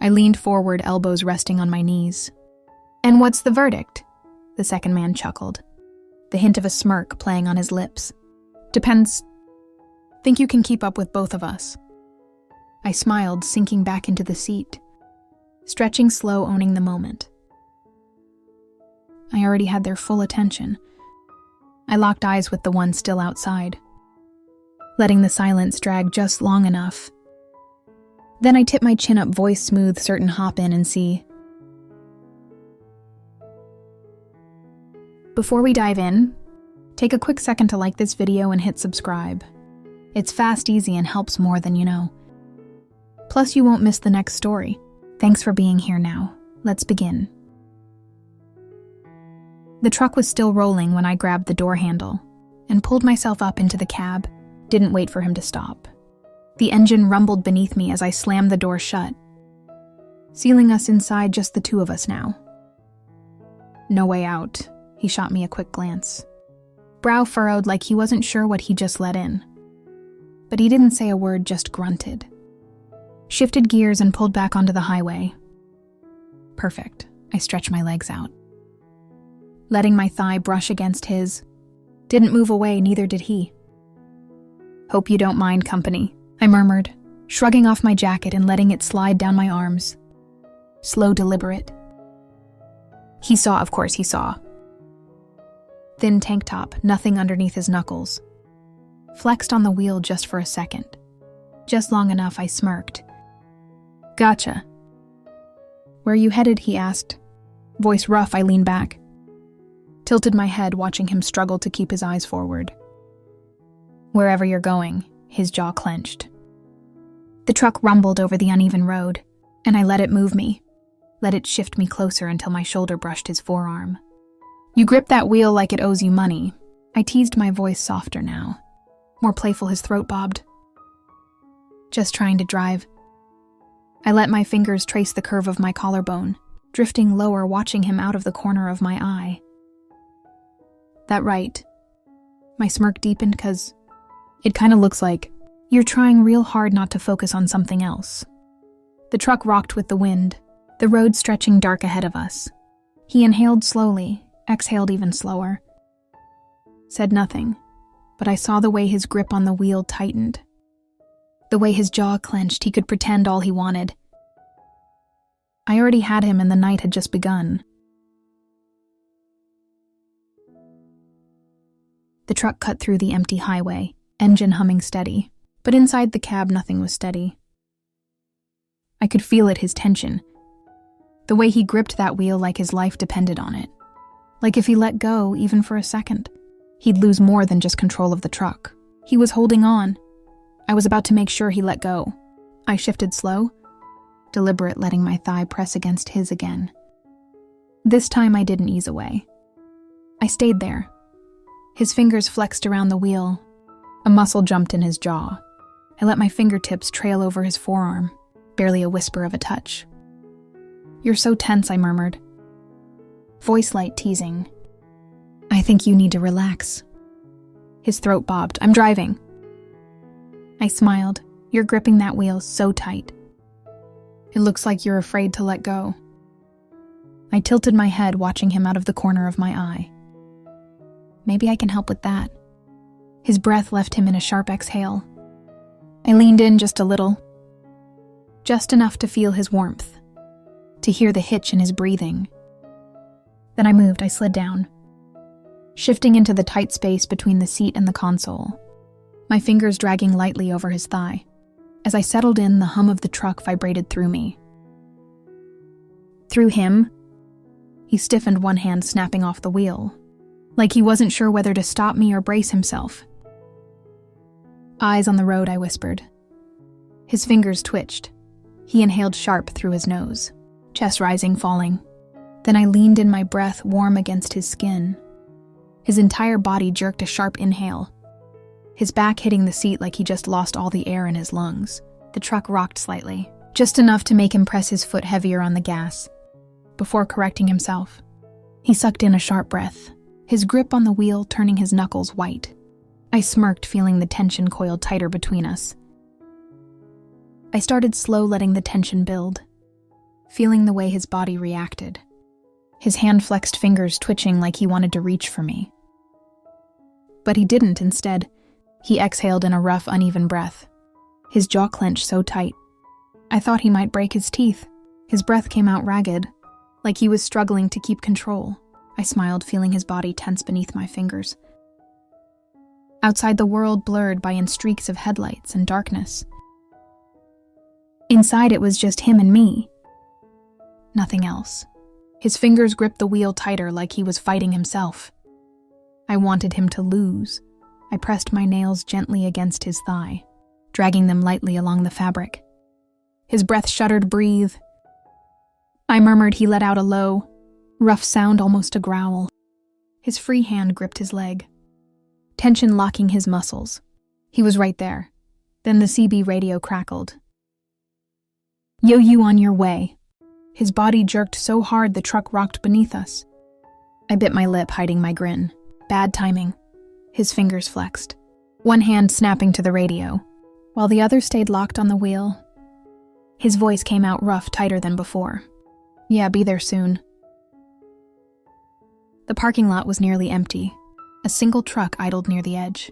I leaned forward, elbows resting on my knees. "And what's the verdict?" The second man chuckled, the hint of a smirk playing on his lips. "Depends. Think you can keep up with both of us?" I smiled, sinking back into the seat, stretching slow, owning the moment. I already had their full attention. I locked eyes with the one still outside, letting the silence drag just long enough. Then I tipped my chin up, voice smooth, certain, "Hop in and see." Before we dive in, take a quick second to like this video and hit subscribe. It's fast, easy, and helps more than you know. Plus, you won't miss the next story. Thanks for being here now. Let's begin. The truck was still rolling when I grabbed the door handle and pulled myself up into the cab. Didn't wait for him to stop. The engine rumbled beneath me as I slammed the door shut, sealing us inside, just the two of us now. "No way out." He shot me a quick glance, brow furrowed like he wasn't sure what he just let in. But he didn't say a word, just grunted. Shifted gears and pulled back onto the highway. Perfect. I stretched my legs out, letting my thigh brush against his. Didn't move away, neither did he. "Hope you don't mind company," I murmured, shrugging off my jacket and letting it slide down my arms. Slow, deliberate. He saw, of course he saw. Thin tank top, nothing underneath his knuckles. Flexed on the wheel just for a second. Just long enough I smirked. "Gotcha." "Where you headed?" he asked. Voice rough, I leaned back. Tilted my head, watching him struggle to keep his eyes forward. "Wherever you're going," his jaw clenched. The truck rumbled over the uneven road, and I let it move me, let it shift me closer until my shoulder brushed his forearm. "You grip that wheel like it owes you money." I teased, my voice softer now. More playful, his throat bobbed. "Just trying to drive." I let my fingers trace the curve of my collarbone, drifting lower, watching him out of the corner of my eye. "That right?" My smirk deepened, 'cause it kinda looks like you're trying real hard not to focus on something else. The truck rocked with the wind, the road stretching dark ahead of us. He inhaled slowly, exhaled even slower. Said nothing, but I saw the way his grip on the wheel tightened. The way his jaw clenched. He could pretend all he wanted. I already had him, and the night had just begun. The truck cut through the empty highway, engine humming steady, but inside the cab nothing was steady. I could feel it, his tension. The way he gripped that wheel like his life depended on it. Like if he let go, even for a second, he'd lose more than just control of the truck. He was holding on. I was about to make sure he let go. I shifted slow, deliberate, letting my thigh press against his again. This time I didn't ease away. I stayed there. His fingers flexed around the wheel. A muscle jumped in his jaw. I let my fingertips trail over his forearm, barely a whisper of a touch. "You're so tense," I murmured. Voice light, teasing. "I think you need to relax." His throat bobbed. "I'm driving." I smiled. "You're gripping that wheel so tight. It looks like you're afraid to let go." I tilted my head, watching him out of the corner of my eye. Maybe I can help with that. His breath left him in a sharp exhale. I leaned in just a little. Just enough to feel his warmth, to hear the hitch in his breathing. Then I moved. I slid down, shifting into the tight space between the seat and the console, my fingers dragging lightly over his thigh. As I settled in, the hum of the truck vibrated through me. Through him, he stiffened, one hand snapping off the wheel, like he wasn't sure whether to stop me or brace himself. "Eyes on the road," I whispered. His fingers twitched. He inhaled sharp through his nose, chest rising, falling. Then I leaned in, my breath warm against his skin. His entire body jerked a sharp inhale, his back hitting the seat like he just lost all the air in his lungs. The truck rocked slightly, just enough to make him press his foot heavier on the gas. Before correcting himself, he sucked in a sharp breath, his grip on the wheel turning his knuckles white. I smirked, feeling the tension coiled tighter between us. I started slow, letting the tension build. feeling the way his body reacted. His hand-flexed fingers twitching like he wanted to reach for me. But he didn't. Instead, he exhaled in a rough, uneven breath. His jaw clenched so tight. I thought he might break his teeth. His breath came out ragged, like he was struggling to keep control. I smiled, feeling his body tense beneath my fingers. Outside, the world blurred by in streaks of headlights and darkness. Inside, it was just him and me. Nothing else. His fingers gripped the wheel tighter like he was fighting himself. I wanted him to lose. I pressed my nails gently against his thigh, dragging them lightly along the fabric. His breath shuddered. Breathe. I murmured. He let out a low, rough sound, almost a growl. His free hand gripped his leg, tension locking his muscles. He was right there. Then the CB radio crackled. "Yo, you on your way." His body jerked so hard the truck rocked beneath us. I bit my lip, hiding my grin. Bad timing. His fingers flexed, one hand snapping to the radio, while the other stayed locked on the wheel. His voice came out rough, tighter than before. "Yeah, be there soon." The parking lot was nearly empty. A single truck idled near the edge,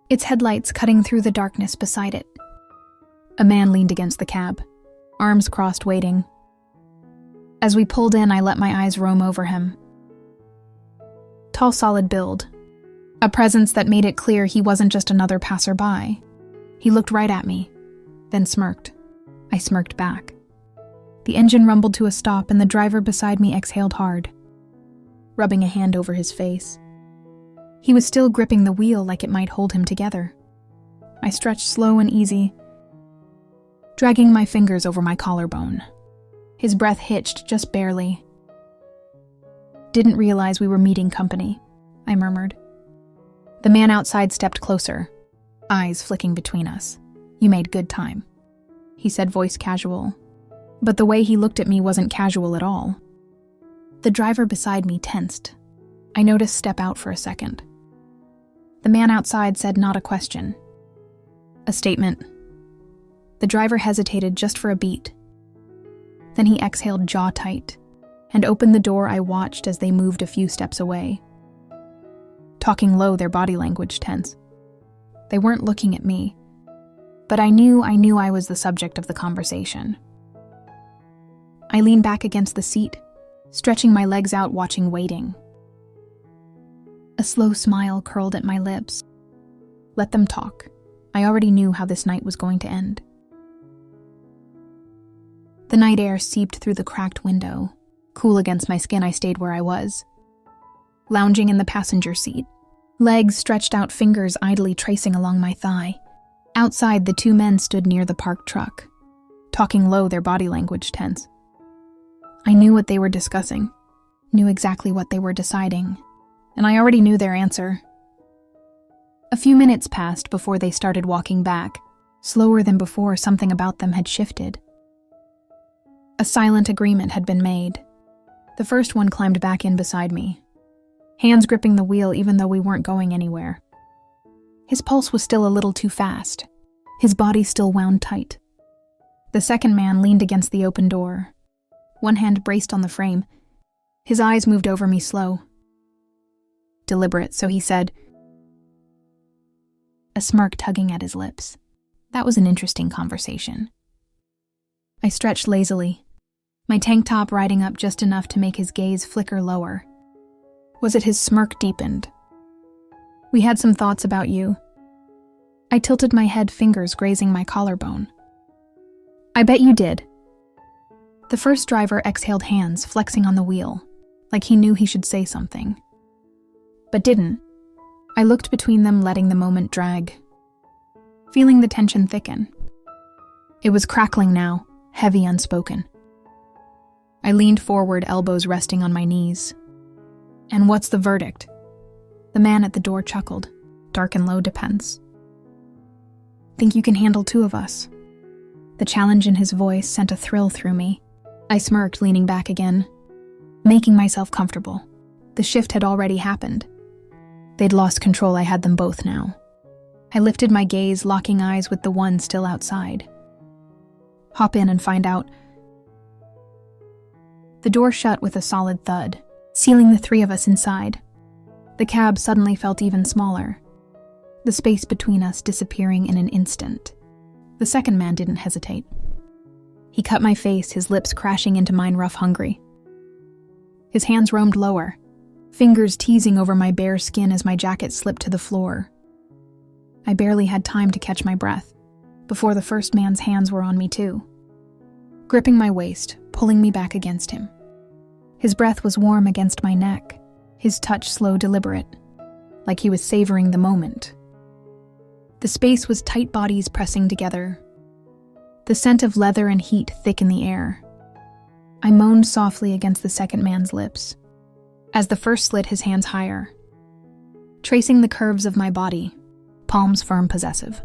its headlights cutting through the darkness beside it. A man leaned against the cab, arms crossed, waiting. As we pulled in, I let my eyes roam over him. Tall, solid build, a presence that made it clear he wasn't just another passerby. He looked right at me, then smirked. I smirked back. The engine rumbled to a stop, and the driver beside me exhaled hard, rubbing a hand over his face. He was still gripping the wheel like it might hold him together. I stretched slow and easy, dragging my fingers over my collarbone. His breath hitched just barely. "Didn't realize we were meeting company," I murmured. The man outside stepped closer, eyes flicking between us. "You made good time," he said, voice casual. But the way he looked at me wasn't casual at all. The driver beside me tensed. I noticed step out for a second. The man outside said not a question, a statement. The driver hesitated just for a beat. Then he exhaled, jaw tight, and opened the door. I watched as they moved a few steps away. Talking low, their body language tense. They weren't looking at me, but I knew I was the subject of the conversation. I leaned back against the seat, stretching my legs out, watching, waiting. A slow smile curled at my lips. Let them talk. I already knew how this night was going to end. The night air seeped through the cracked window. Cool against my skin, I stayed where I was, lounging in the passenger seat, legs stretched out, fingers idly tracing along my thigh. Outside, the two men stood near the parked truck, talking low, their body language tense. I knew what they were discussing, knew exactly what they were deciding, and I already knew their answer. A few minutes passed before they started walking back. Slower than before, something about them had shifted. A silent agreement had been made. The first one climbed back in beside me, hands gripping the wheel even though we weren't going anywhere. His pulse was still a little too fast, his body still wound tight. The second man leaned against the open door, one hand braced on the frame. His eyes moved over me, slow, deliberate, so he said, a smirk tugging at his lips. That was an interesting conversation. I stretched lazily, my tank top riding up just enough to make his gaze flicker lower. Was it his smirk deepened? "We had some thoughts about you." I tilted my head, fingers grazing my collarbone. "I bet you did." The first driver exhaled, hands flexing on the wheel, like he knew he should say something, but didn't. I looked between them, letting the moment drag, feeling the tension thicken. It was crackling now, heavy, unspoken. I leaned forward, elbows resting on my knees. "And what's the verdict?" The man at the door chuckled, dark and low, "Depends." "Think you can handle two of us?" The challenge in his voice sent a thrill through me. I smirked, leaning back again, making myself comfortable. The shift had already happened. They'd lost control. I had them both now. I lifted my gaze, locking eyes with the one still outside. "Hop in and find out." The door shut with a solid thud, sealing the three of us inside. The cab suddenly felt even smaller, the space between us disappearing in an instant. The second man didn't hesitate. He cut my face, his lips crashing into mine rough-hungry. His hands roamed lower, fingers teasing over my bare skin as my jacket slipped to the floor. I barely had time to catch my breath before the first man's hands were on me too, gripping my waist, pulling me back against him. His breath was warm against my neck, his touch slow, deliberate, like he was savoring the moment. The space was tight bodies pressing together, the scent of leather and heat thick in the air. I moaned softly against the second man's lips, as the first slid his hands higher, tracing the curves of my body, palms firm, possessive.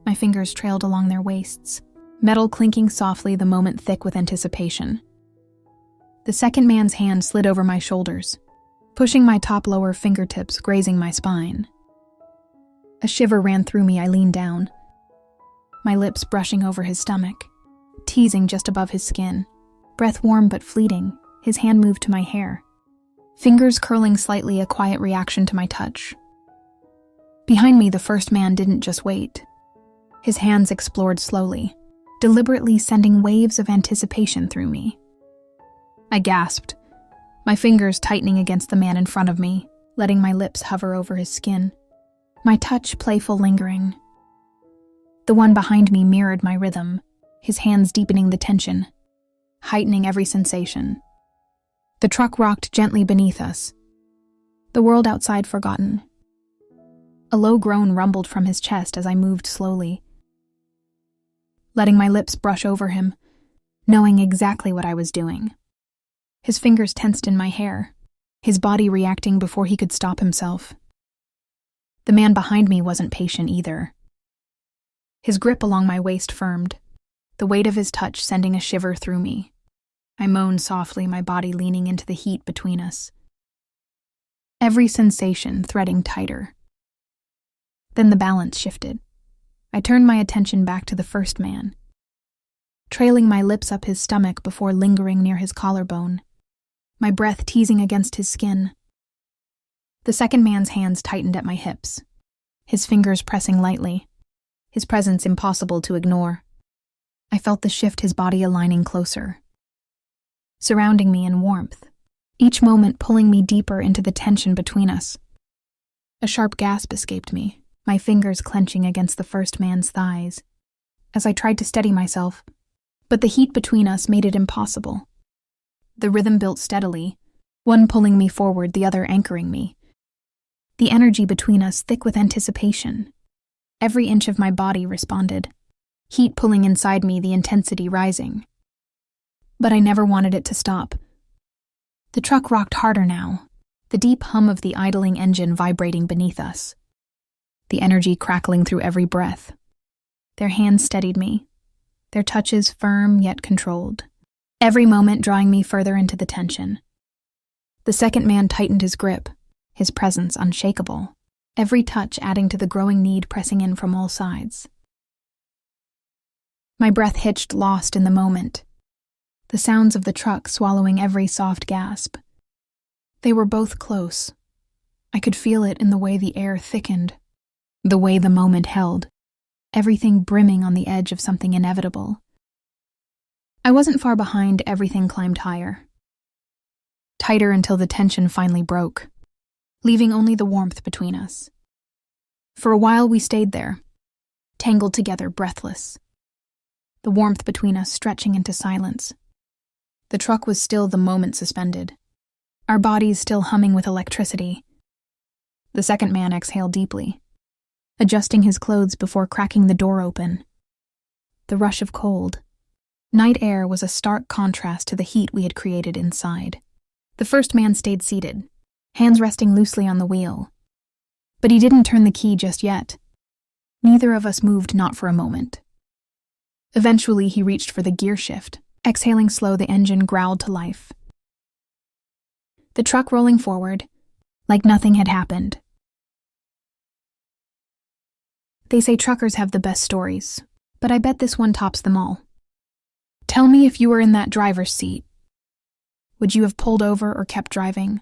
My fingers trailed along their waists, metal clinking softly, the moment thick with anticipation. The second man's hand slid over my shoulders, pushing my top lower fingertips, grazing my spine. A shiver ran through me. I leaned down, my lips brushing over his stomach, teasing just above his skin. Breath warm but fleeting, his hand moved to my hair, fingers curling slightly, a quiet reaction to my touch. Behind me, the first man didn't just wait. His hands explored slowly, deliberately sending waves of anticipation through me. I gasped, my fingers tightening against the man in front of me, letting my lips hover over his skin, my touch playful, lingering. The one behind me mirrored my rhythm, his hands deepening the tension, heightening every sensation. The truck rocked gently beneath us, the world outside forgotten. A low groan rumbled from his chest as I moved slowly, letting my lips brush over him, knowing exactly what I was doing. His fingers tensed in my hair, his body reacting before he could stop himself. The man behind me wasn't patient either. His grip along my waist firmed, the weight of his touch sending a shiver through me. I moaned softly, my body leaning into the heat between us, every sensation threading tighter. Then the balance shifted. I turned my attention back to the first man, trailing my lips up his stomach before lingering near his collarbone, my breath teasing against his skin. The second man's hands tightened at my hips, his fingers pressing lightly, his presence impossible to ignore. I felt the shift, his body aligning closer, surrounding me in warmth, each moment pulling me deeper into the tension between us. A sharp gasp escaped me, my fingers clenching against the first man's thighs, as I tried to steady myself, but the heat between us made it impossible. The rhythm built steadily, one pulling me forward, the other anchoring me. The energy between us thick with anticipation. Every inch of my body responded, heat pulling inside me, the intensity rising. But I never wanted it to stop. The truck rocked harder now, the deep hum of the idling engine vibrating beneath us, the energy crackling through every breath. Their hands steadied me, their touches firm yet controlled, every moment drawing me further into the tension. The second man tightened his grip, his presence unshakable, every touch adding to the growing need pressing in from all sides. My breath hitched, lost in the moment, the sounds of the truck swallowing every soft gasp. They were both close. I could feel it in the way the air thickened, the way the moment held, everything brimming on the edge of something inevitable. I wasn't far behind, everything climbed higher, tighter until the tension finally broke, leaving only the warmth between us. For a while we stayed there, tangled together, breathless, the warmth between us stretching into silence. The truck was still, the moment suspended, our bodies still humming with electricity. The second man exhaled deeply, adjusting his clothes before cracking the door open. The rush of cold, night air was a stark contrast to the heat we had created inside. The first man stayed seated, hands resting loosely on the wheel. But he didn't turn the key just yet. Neither of us moved, not for a moment. Eventually, he reached for the gear shift. Exhaling slow, the engine growled to life, the truck rolling forward, like nothing had happened. They say truckers have the best stories, but I bet this one tops them all. Tell me if you were in that driver's seat. Would you have pulled over or kept driving?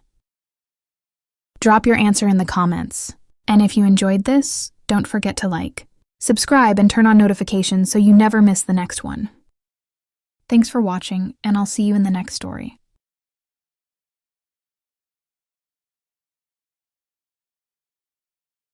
Drop your answer in the comments. And if you enjoyed this, don't forget to like, subscribe, and turn on notifications so you never miss the next one. Thanks for watching, and I'll see you in the next story.